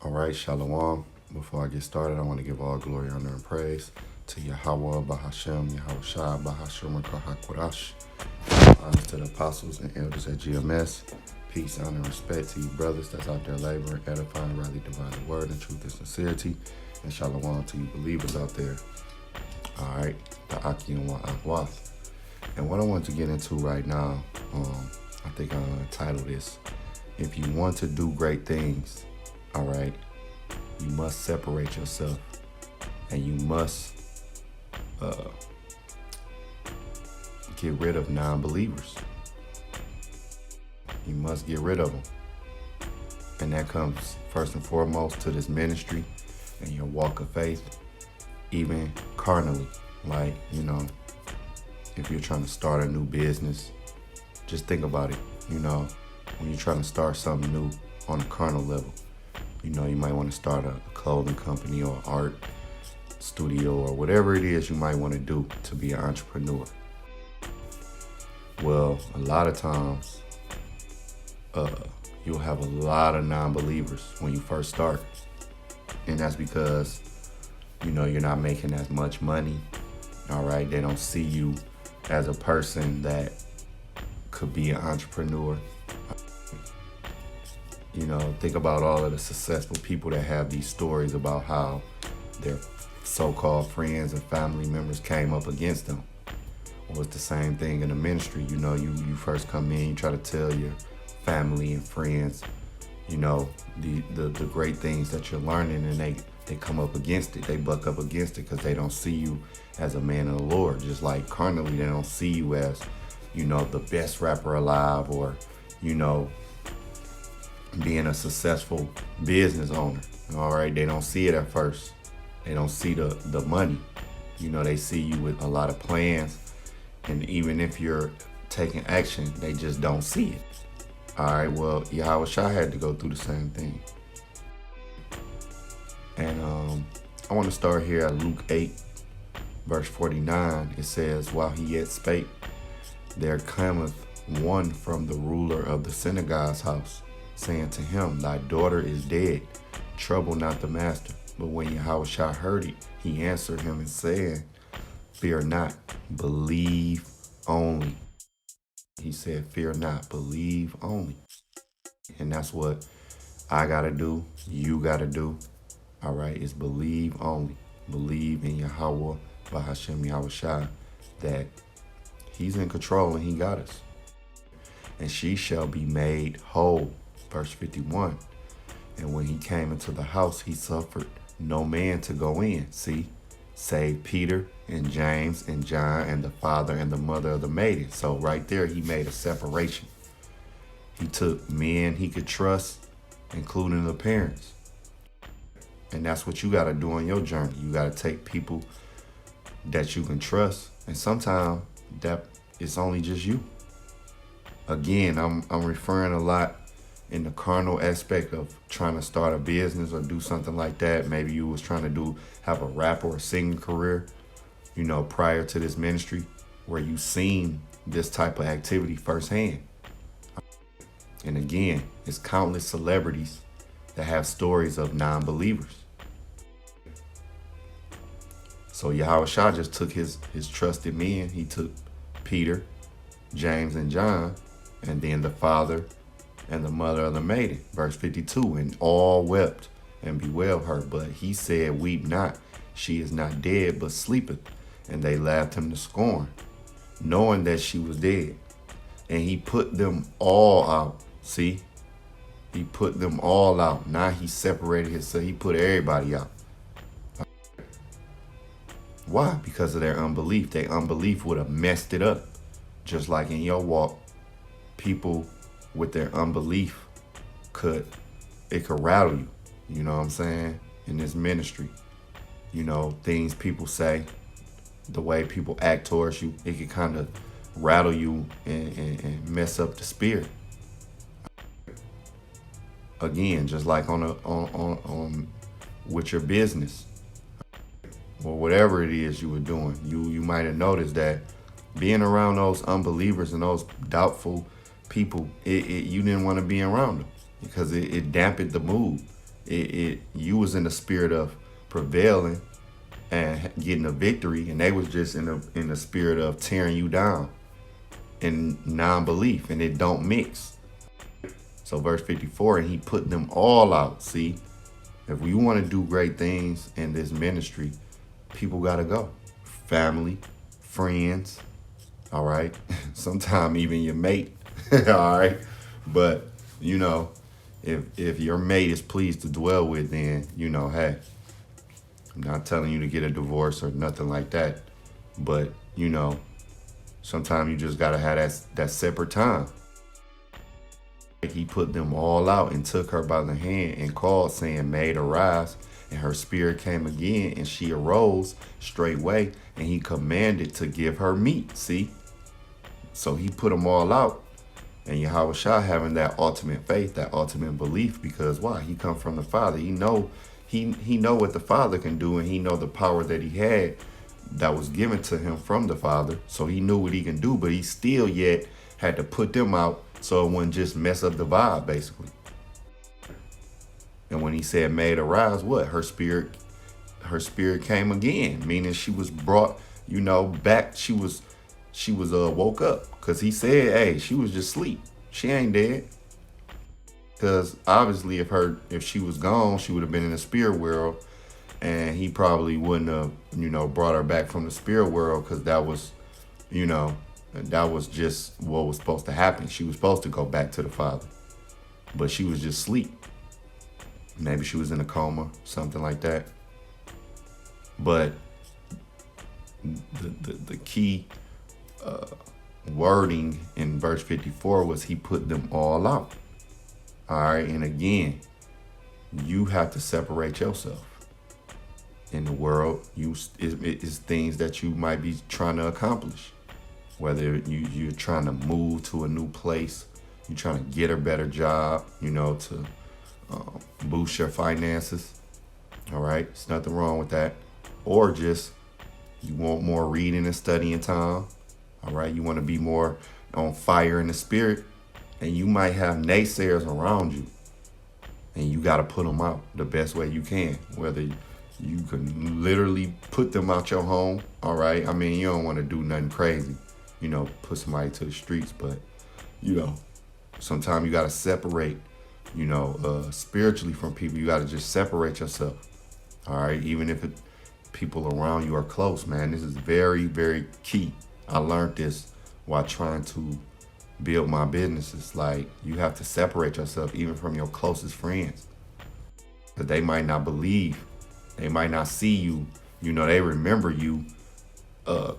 All right, Shalom. Before I get started, I want to give all glory, honor, and praise to Yahweh, Bahashem, Yahweh Shai, Bahashem, Kahakwadash. Honor to the apostles and elders at GMS. Peace, honor, and respect to you brothers that's out there laboring, edifying, rightly dividing the word in truth and sincerity. And Shalom to you believers out there. All right, the Aki and Akwath. And what I want to get into right now, I think I'm going to title this, If You Want to Do Great Things, all right, you must separate yourself and you must get rid of non-believers. You must get rid of them. And that comes first and foremost to this ministry and your walk of faith, even carnally. Like, if you're trying to start a new business, just think about it. When you're trying to start something new on a carnal level, you might want to start a clothing company or art studio or whatever it is you might want to do to be an entrepreneur. Well, a lot of times, you'll have a lot of non-believers when you first start. And that's because, you're not making as much money. All right. They don't see you as a person that could be an entrepreneur. Think about all of the successful people that have these stories about how their so-called friends and family members came up against them. Well, it's the same thing in the ministry. You first come in, you try to tell your family and friends, the great things that you're learning, and they come up against it. They buck up against it because they don't see you as a man of the Lord. Just like carnally, they don't see you as, the best rapper alive or, being a successful business owner. All right. They don't see it at first. They don't see the money. They see you with a lot of plans. And even if you're taking action, they just don't see it. All right. Well, Yahweh Shai had to go through the same thing. And I want to start here at Luke 8, verse 49. It says, while he yet spake, there cometh one from the ruler of the synagogue's house, saying to him, thy daughter is dead, trouble not the master. But when Yahushua heard it, he answered him and said, fear not, believe only. He said, fear not, believe only. And that's what I got to do, you got to do, all right, is believe only. Believe in Yahweh, Bahashem Yahushua, that he's in control and he got us. And she shall be made whole. Verse 51, and when he came into the house, he suffered no man to go in, save Peter and James and John and the father and the mother of the maiden. So right there, he made a separation. He took men he could trust, including the parents. And that's what you got to do on your journey. You got to take people that you can trust. And sometimes that it's only just you. Again, I'm referring a lot in the carnal aspect of trying to start a business or do something like that. Maybe you was trying to have a rap or a singing career, prior to this ministry, where you seen this type of activity firsthand. And again, it's countless celebrities that have stories of non-believers. So Yahushua just took his trusted men. He took Peter, James, and John, and then the father and the mother of the maiden. Verse 52, and all wept and bewailed her. But he said, weep not, she is not dead, but sleepeth. And they laughed him to scorn, knowing that she was dead. And he put them all out. See, he put them all out. Now he separated himself. He put everybody out. Why? Because of their unbelief. Their unbelief would have messed it up. Just like in your walk, people with their unbelief could rattle you. You know what I'm saying? In this ministry, things people say, the way people act towards you, it could kind of rattle you and mess up the spirit. Again, just like on with your business or whatever it is you were doing, you might have noticed that being around those unbelievers and those doubtful people, you didn't want to be around them because it dampened the mood. You was in the spirit of prevailing and getting a victory, and they was just in the spirit of tearing you down in non-belief, and it don't mix. So verse 54, and he put them all out. See, if we want to do great things in this ministry, people got to go. Family, friends, all right? Sometimes even your mate, all right? But, if your mate is pleased to dwell with, then, hey, I'm not telling you to get a divorce or nothing like that. But, sometimes you just got to have that separate time. He put them all out and took her by the hand and called, saying, Maid, arise. And her spirit came again, and she arose straightway, and he commanded to give her meat. See? So he put them all out. And Yahweh Shah having that ultimate faith, that ultimate belief, because why? He come from the Father. He know what the Father can do, and he know the power that he had that was given to him from the Father. So he knew what he can do, but he still yet had to put them out so it wouldn't just mess up the vibe, basically. And when he said maid arise, what? Her spirit came again, meaning she was brought, back. She was woke up, because he said, hey, she was just asleep. She ain't dead. Because obviously if she was gone, she would have been in the spirit world, and he probably wouldn't have, brought her back from the spirit world, because that was just what was supposed to happen. She was supposed to go back to the Father, but she was just asleep. Maybe she was in a coma, something like that. But the key wording in verse 54 was he put them all out. All right, and again, you have to separate yourself. In the world, it's things that you might be trying to accomplish. Whether you're trying to move to a new place, you're trying to get a better job, to boost your finances. All right, there's nothing wrong with that. Or just you want more reading and studying time. All right, you want to be more on fire in the spirit, and you might have naysayers around you, and you got to put them out the best way you can. Whether you can literally put them out your home. All right, I mean, you don't want to do nothing crazy, put somebody to the streets, but sometimes you got to separate, spiritually from people. You got to just separate yourself. All right, even if people around you are close, man. This is very, very key. I learned this while trying to build my businesses. Like, you have to separate yourself even from your closest friends, because they might not believe, they might not see you. They remember you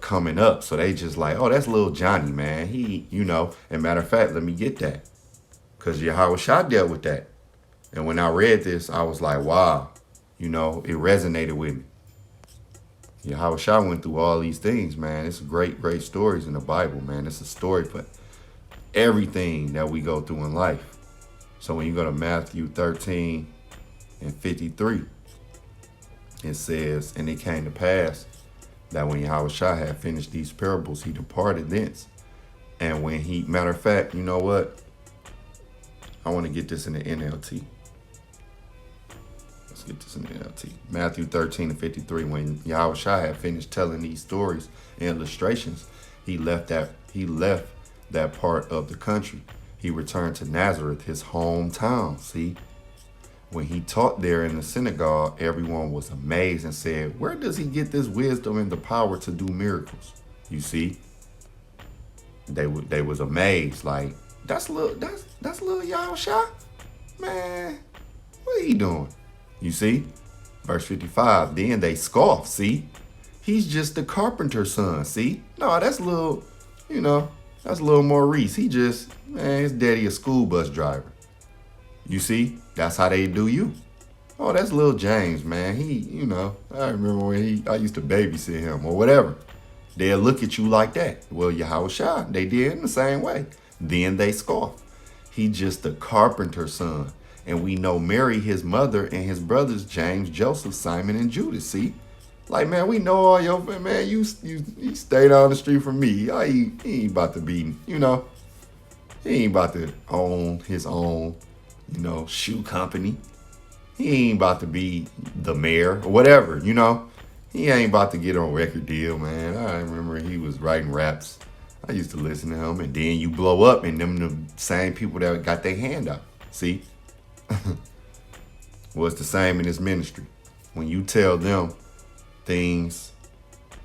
coming up, so they just like, oh, that's little Johnny, man. He, and matter of fact, let me get that, because Yahweh Shah dealt with that. And when I read this, I was like, wow, it resonated with me. Yahweh Shah went through all these things, man. It's great, great stories in the Bible, man. It's a story for everything that we go through in life. So when you go to Matthew 13 and 53, it says, and it came to pass that when Yahweh Shah had finished these parables, he departed thence. And when he, matter of fact, you know what? I want to get this in the NLT. Let's get this in the NLT. Matthew 13 and 53, when Yahweh Shah had finished telling these stories and illustrations, he left that part of the country. He returned to Nazareth, his hometown. See? When he taught there in the synagogue, everyone was amazed and said, where does he get this wisdom and the power to do miracles? You see, they was amazed, like, that's little Yahweh Shah? Man, what are you doing? You see, verse 55, then they scoffed. See, he's just the carpenter's son. See, no, that's little, that's little Maurice. His daddy a school bus driver. You see, that's how they do you. Oh, that's little James, man. He, I remember when I used to babysit him or whatever. They'll look at you like that. Well, Yahweh Shah, they did in the same way. Then they scoffed. He just the carpenter's son. And we know Mary, his mother, and his brothers, James, Joseph, Simon, and Judas. See? Like, man, we know all your, man, you stay down the street from me. He ain't about to be, he ain't about to own his own, shoe company. He ain't about to be the mayor or whatever, you know. He ain't about to get on record deal, man. I remember he was writing raps. I used to listen to him, and then you blow up, and them the same people that got their hand out. See? Well, it's the same in this ministry. When you tell them things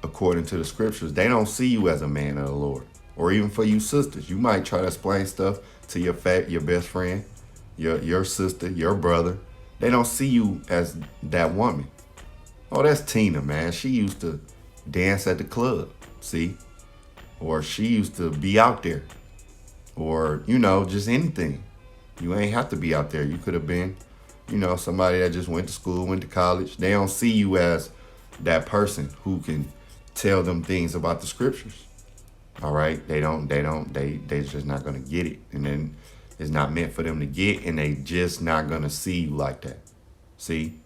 according to the scriptures, they don't see you as a man of the Lord. Or even for you sisters, you might try to explain stuff to your best friend, your sister, your brother. They don't see you as that woman. Oh, that's Tina, man. She used to dance at the club, see? Or she used to be out there. Or, you know, just anything. You ain't have to be out there. You could have been, you know, somebody that just went to school, went to college. They don't see you as that person who can tell them things about the scriptures. All right? They just not going to get it. And then it's not meant for them to get, and they just not going to see you like that. See?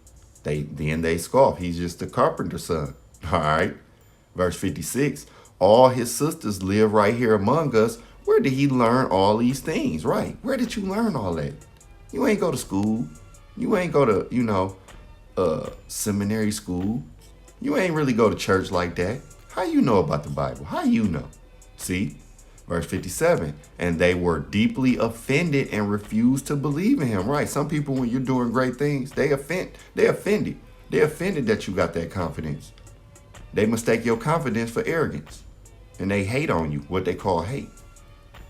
Then they scoff. He's just a carpenter's son. All right? Verse 56, all his sisters live right here among us. Where did he learn all these things? Right. Where did you learn all that? You ain't go to school. You ain't go to seminary school. You ain't really go to church like that. How you know about the Bible? How you know? See? Verse 57, and they were deeply offended and refused to believe in him. Right. Some people, when you're doing great things, they offended. They're offended that you got that confidence. They mistake your confidence for arrogance. And they hate on you, what they call hate.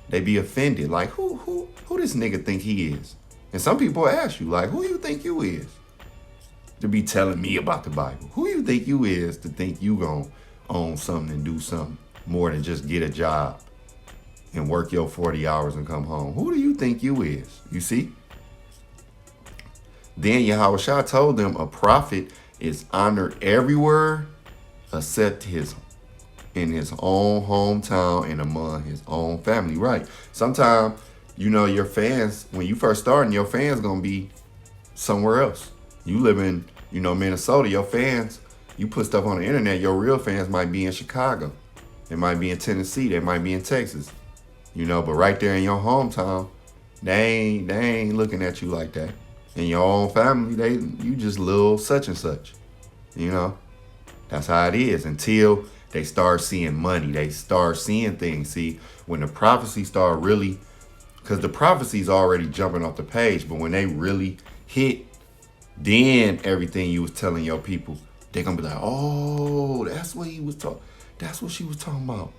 They be offended, like, who this nigga think he is? And some people ask you, like, who you think you is to be telling me about the Bible? Who you think you is to think you gonna own something and do something more than just get a job and work your 40 hours and come home? Who do you think you is? You see? Then Yahushua told them a prophet is honored everywhere except in his own hometown and among his own family. Right. Sometimes, you know, your fans, when you first starting, your fans gonna be somewhere else. You live in, you know, Minnesota, your fans, you put stuff on the internet, your real fans might be in Chicago. They might be in Tennessee. They might be in Texas. You know, but right there in your hometown, they ain't looking at you like that. In your own family, you just little such and such. You know, that's how it is until they start seeing money. They start seeing things. See, when the prophecy start really, because the prophecy's already jumping off the page, but when they really hit, then everything you was telling your people, they're gonna be like, oh, that's what he was talking. That's what she was talking about.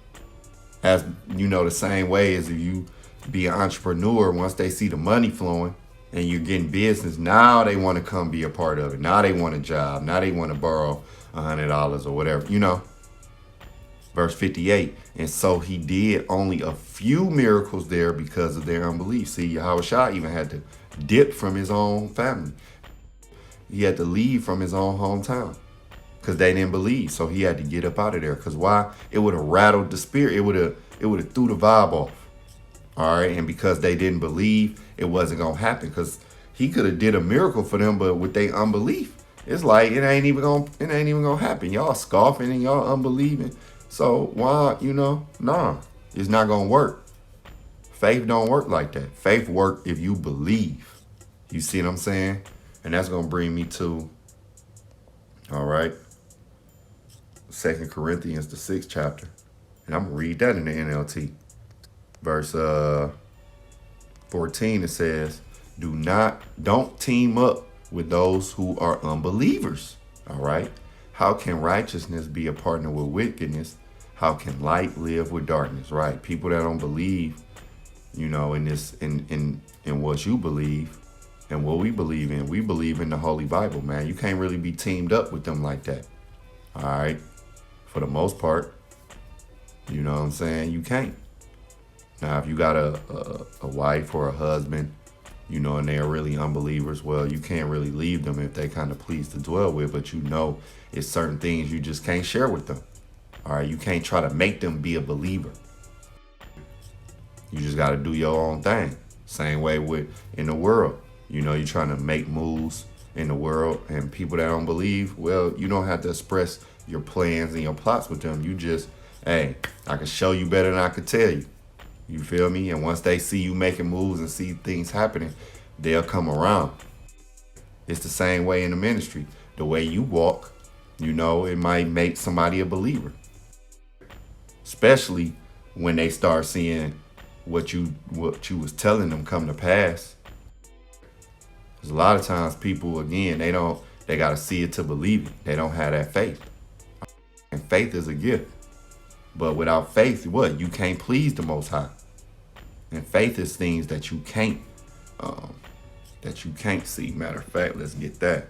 As you know, the same way as if you be an entrepreneur, once they see the money flowing and you're getting business, now they want to come be a part of it. Now they want a job. Now they want to borrow $100 or whatever, you know. Verse 58, and so he did only a few miracles there because of their unbelief. See, Yahushua even had to dip from his own family. He had to leave from his own hometown because they didn't believe. So he had to get up out of there. Because why? It would have rattled the spirit. It would have threw the vibe off. All right. And because they didn't believe, it wasn't going to happen. Because he could have did a miracle for them, but with their unbelief, it's like it ain't even gonna happen. Y'all scoffing and y'all unbelieving. So why, you know, nah, it's not gonna work. Faith don't work like that. Faith work if you believe. You see what I'm saying? And that's gonna bring me to, all right, 2 Corinthians, the 6th chapter. And I'm gonna read that in the NLT. Verse 14, it says, don't team up with those who are unbelievers. All right. How can righteousness be a partner with wickedness? How can light live with darkness? Right. People that don't believe, you know, in what you believe and what we believe in. We believe in the Holy Bible, man. You can't really be teamed up with them like that. All right. For the most part, you know what I'm saying? You can't. Now, if you got a wife or a husband, you know, and they're really unbelievers, well, you can't really leave them if they kind of pleased to dwell with, but you know, it's certain things you just can't share with them. All right. You can't try to make them be a believer. You just got to do your own thing. Same way with in the world. You know, you're trying to make moves in the world and people that don't believe, well, you don't have to express your plans and your plots with them. You just, hey, I can show you better than I could tell you. You feel me? And once they see you making moves and see things happening, they'll come around. It's the same way in the ministry. The way you walk, it might make somebody a believer. Especially when they start seeing what you was telling them come to pass. Because a lot of times people, again, they got to see it to believe it. They don't have that faith. And faith is a gift. But without faith, what? You can't please the Most High. And faith is things that you can't see. Matter of fact, let's get that.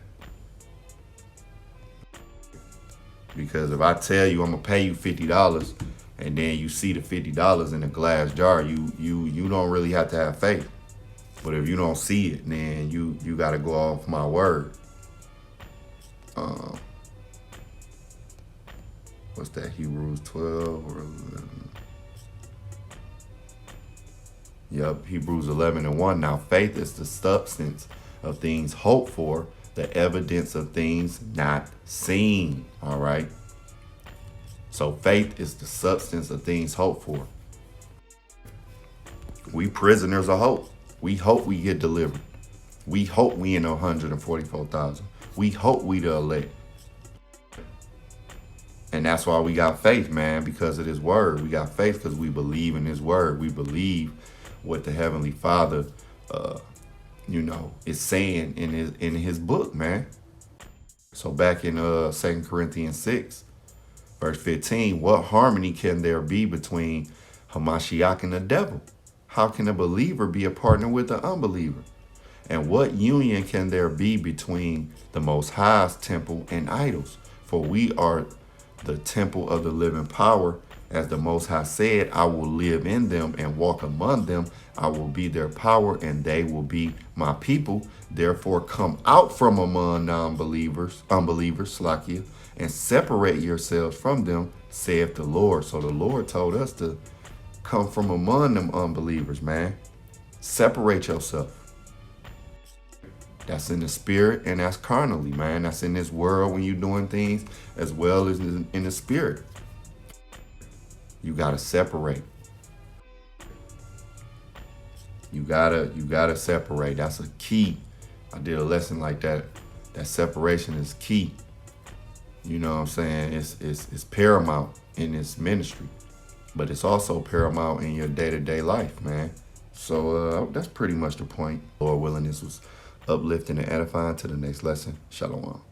Because if I tell you I'm gonna pay you $50 and then you see the $50 in a glass jar, you don't really have to have faith. But if you don't see it, then you gotta go off my word. What's that? Hebrews 12 or 11? Yep, Hebrews 11:1. Now faith is the substance of things hoped for, the evidence of things not seen. All right. So faith is the substance of things hoped for. We prisoners of hope. We hope we get delivered. We hope we in 144,000. We hope we the elect. And that's why we got faith, man, because of his word. We got faith because we believe in his word. We believe what the Heavenly Father, is saying in his book, man. So back in 2 Corinthians 6, verse 15, what harmony can there be between Hamashiach and the devil? How can a believer be a partner with an unbeliever? And what union can there be between the Most High's temple and idols? For we are the temple of the living power. As the Most High said, I will live in them and walk among them. I will be their power and they will be my people. Therefore come out from among unbelievers, Slakia, and separate yourselves from them, saith the Lord. So the Lord told us to come from among them unbelievers, man. Separate yourself. That's in the spirit and that's carnally, man. That's in this world when you're doing things as well as in the spirit. You gotta separate. You gotta separate. That's a key. I did a lesson like that. That separation is key. You know what I'm saying? It's paramount in this ministry, but it's also paramount in your day-to-day life, man. So that's pretty much the point. Lord willing, this was uplifting and edifying. To the next lesson. Shalom.